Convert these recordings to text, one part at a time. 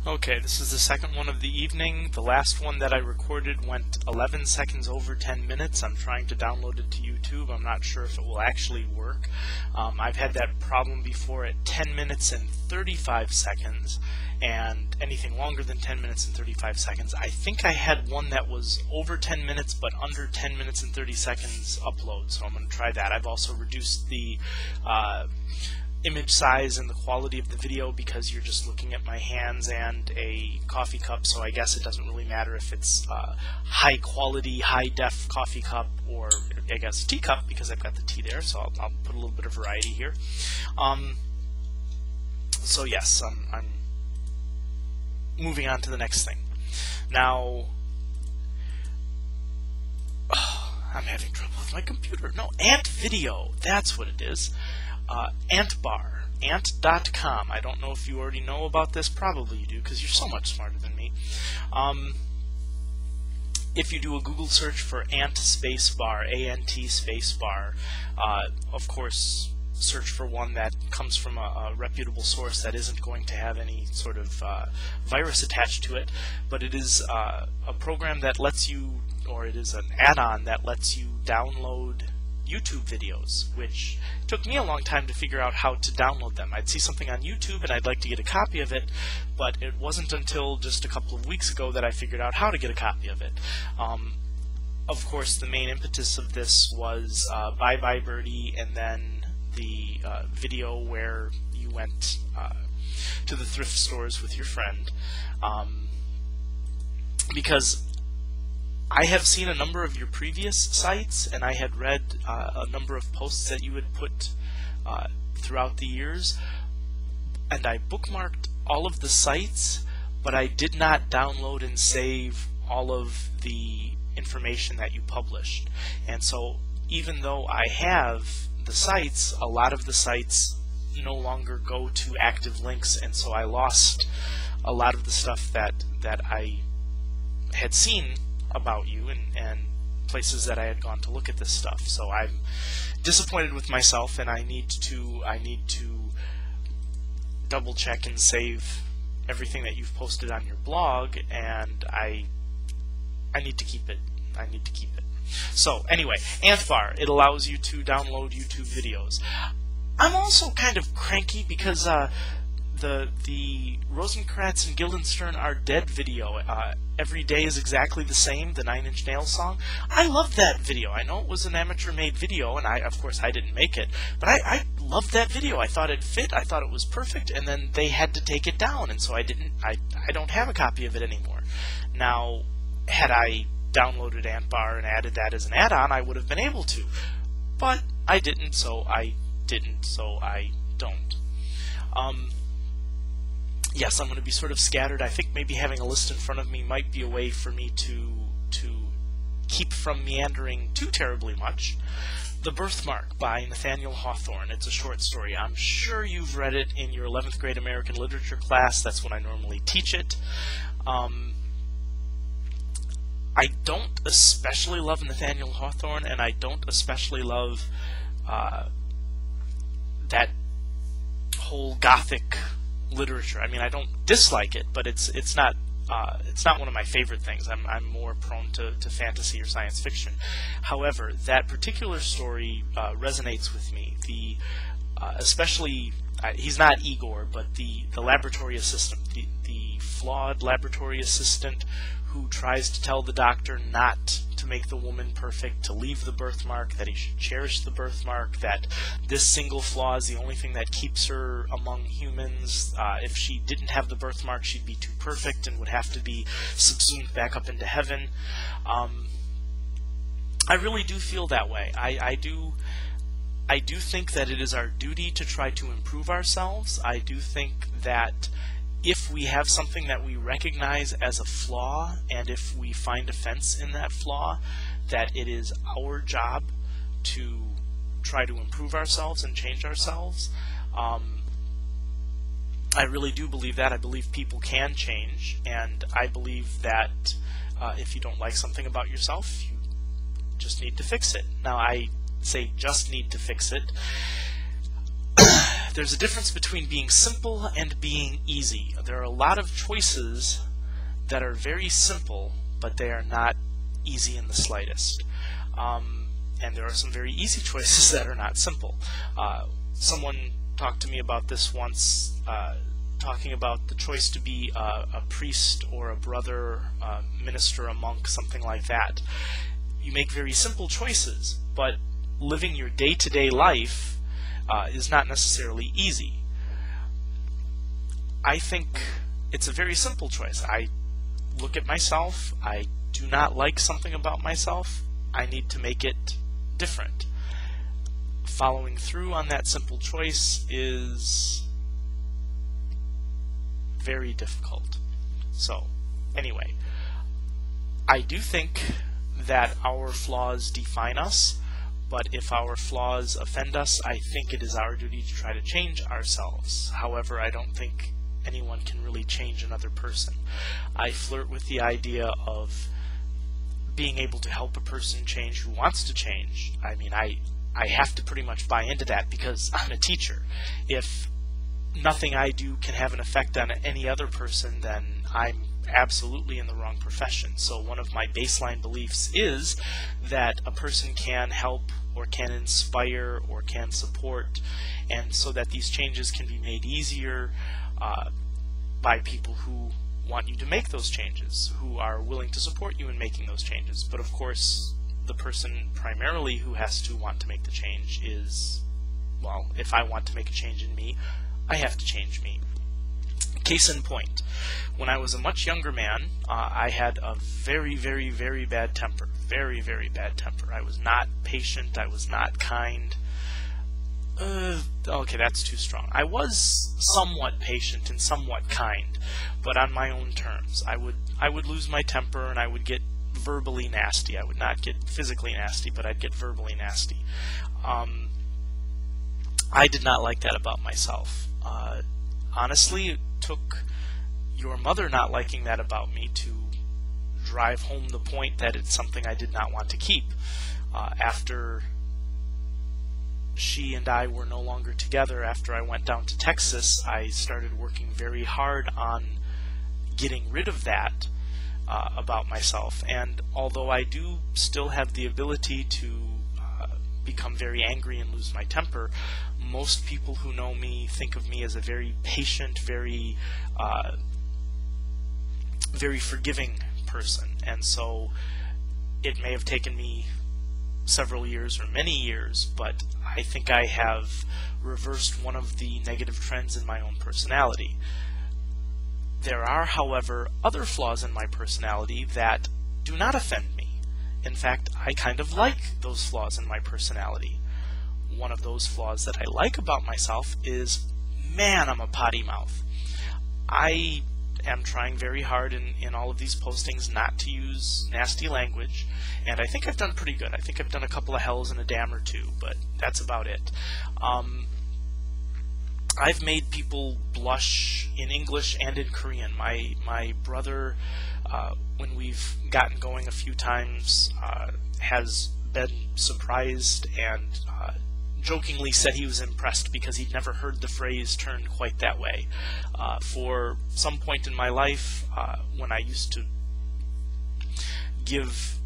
Okay, this is the second one of the evening. The last one that I recorded went 11 seconds over 10 minutes. I'm trying to download it to YouTube. I'm not sure if it will actually work. I've had that problem before at 10 minutes and 35 seconds, and anything longer than 10 minutes and 35 seconds. I think I had one that was over 10 minutes but under 10 minutes and 30 seconds upload, so I'm going to try that. I've also reduced the image size and the quality of the video because you're just looking at my hands and a coffee cup, so I guess it doesn't really matter if it's high quality, high def coffee cup or I guess teacup because I've got the tea there, so I'll put a little bit of variety here. So yes, I'm moving on to the next thing. Now, I'm having trouble with my computer. No, Ant Video, that's what it is. Antbar, ant.com. I don't know if you already know about this. Probably you do, because you're so much smarter than me. If you do a Google search for ant spacebar, A-N-T spacebar, of course, search for one that comes from a reputable source that isn't going to have any sort of virus attached to it, but it is a program that lets you, or it is an add-on that lets you download YouTube videos, which took me a long time to figure out how to download them. I'd see something on YouTube and I'd like to get a copy of it, but it wasn't until just a couple of weeks ago that I figured out how to get a copy of it. Of course, the main impetus of this was Bye Bye Birdie, and then the video where you went to the thrift stores with your friend, because I have seen a number of your previous sites, and I had read a number of posts that you had put throughout the years, and I bookmarked all of the sites, but I did not download and save all of the information that you published. And so even though I have the sites, a lot of the sites no longer go to active links, and so I lost a lot of the stuff that I had seen about you and places that I had gone to look at this stuff. So I'm disappointed with myself, and I need to double check and save everything that you've posted on your blog, and I need to keep it. I need to keep it. So anyway, Antbar, it allows you to download YouTube videos. I'm also kind of cranky because the Rosencrantz and Guildenstern Are Dead video, Every Day is Exactly the Same, the Nine Inch Nails song. I loved that video. I know it was an amateur-made video, and of course I didn't make it, but I loved that video. I thought it fit, I thought it was perfect, and then they had to take it down, and so I don't have a copy of it anymore. Now, had I downloaded Antbar and added that as an add-on, I would have been able to, but I didn't, so I don't. Yes, I'm going to be sort of scattered. I think maybe having a list in front of me might be a way for me to keep from meandering too terribly much. The Birthmark by Nathaniel Hawthorne. It's a short story. I'm sure you've read it in your 11th grade American literature class. That's when I normally teach it. I don't especially love Nathaniel Hawthorne, and I don't especially love that whole Gothic literature. I mean, I don't dislike it, but it's not one of my favorite things. I'm more prone to fantasy or science fiction. However, that particular story resonates with me. Especially he's not Igor, but the laboratory assistant, the flawed laboratory assistant who tries to tell the doctor not to make the woman perfect, to leave the birthmark, that he should cherish the birthmark, that this single flaw is the only thing that keeps her among humans. If she didn't have the birthmark, she'd be too perfect and would have to be subsumed back up into heaven. I really do feel that way. I do think that it is our duty to try to improve ourselves. I do think that if we have something that we recognize as a flaw, and if we find offense in that flaw, that it is our job to try to improve ourselves and change ourselves. I really do believe that. I believe people can change, and I believe that if you don't like something about yourself, you just need to fix it. Now, I say just need to fix it. there's a difference between being simple and being easy. There are a lot of choices that are very simple, but they are not easy in the slightest. And there are some very easy choices that are not simple. Someone talked to me about this once, talking about the choice to be a priest or a brother, a minister, a monk, something like that. You make very simple choices, but living your day-to-day life is not necessarily easy. I think it's a very simple choice. I look at myself, I do not like something about myself, I need to make it different. Following through on that simple choice is very difficult. So, anyway, I do think that our flaws define us, but if our flaws offend us, I think it is our duty to try to change ourselves. However, I don't think anyone can really change another person. I flirt with the idea of being able to help a person change who wants to change. I mean, I have to pretty much buy into that because I'm a teacher. If nothing I do can have an effect on any other person, then I'm absolutely in the wrong profession. So one of my baseline beliefs is that a person can help or can inspire or can support, and so that these changes can be made easier by people who want you to make those changes, who are willing to support you in making those changes. But of course, the person primarily who has to want to make the change is, well, if I want to make a change in me, I have to change me. Case in point, when I was a much younger man, I had a very, very, very bad temper. Very, very bad temper. I was not patient. I was not kind. Okay, that's too strong. I was somewhat patient and somewhat kind, but on my own terms. I would lose my temper and I would get verbally nasty. I would not get physically nasty, but I'd get verbally nasty. I did not like that about myself. Honestly, it took your mother not liking that about me to drive home the point that it's something I did not want to keep. After she and I were no longer together, after I went down to Texas, I started working very hard on getting rid of that about myself. And although I do still have the ability to become very angry and lose my temper, most people who know me think of me as a very patient, very forgiving person. And so it may have taken me several years or many years, but I think I have reversed one of the negative trends in my own personality. There are, however, other flaws in my personality that do not offend me. In fact, I kind of like those flaws in my personality. One of those flaws that I like about myself is, man, I'm a potty mouth. I am trying very hard in all of these postings not to use nasty language, and I think I've done pretty good. I think I've done a couple of hells and a damn or two, but that's about it. I've made people blush in English and in Korean. My brother, when we've gotten going a few times, has been surprised and jokingly said he was impressed because he'd never heard the phrase turned quite that way. For some point in my life, when I used to give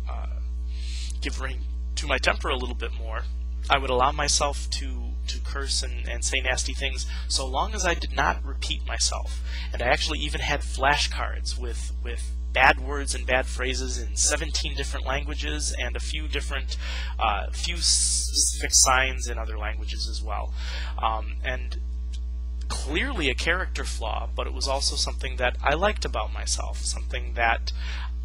rein to my temper a little bit more, I would allow myself to curse and say nasty things so long as I did not repeat myself. And I actually even had flashcards with bad words and bad phrases in 17 different languages and a few different few specific signs in other languages as well. And clearly a character flaw, but it was also something that I liked about myself, something that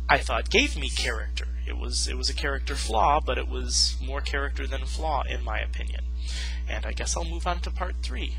I thought gave me character. It was a character flaw, but it was more character than flaw in my opinion. And I guess I'll move on to part 3.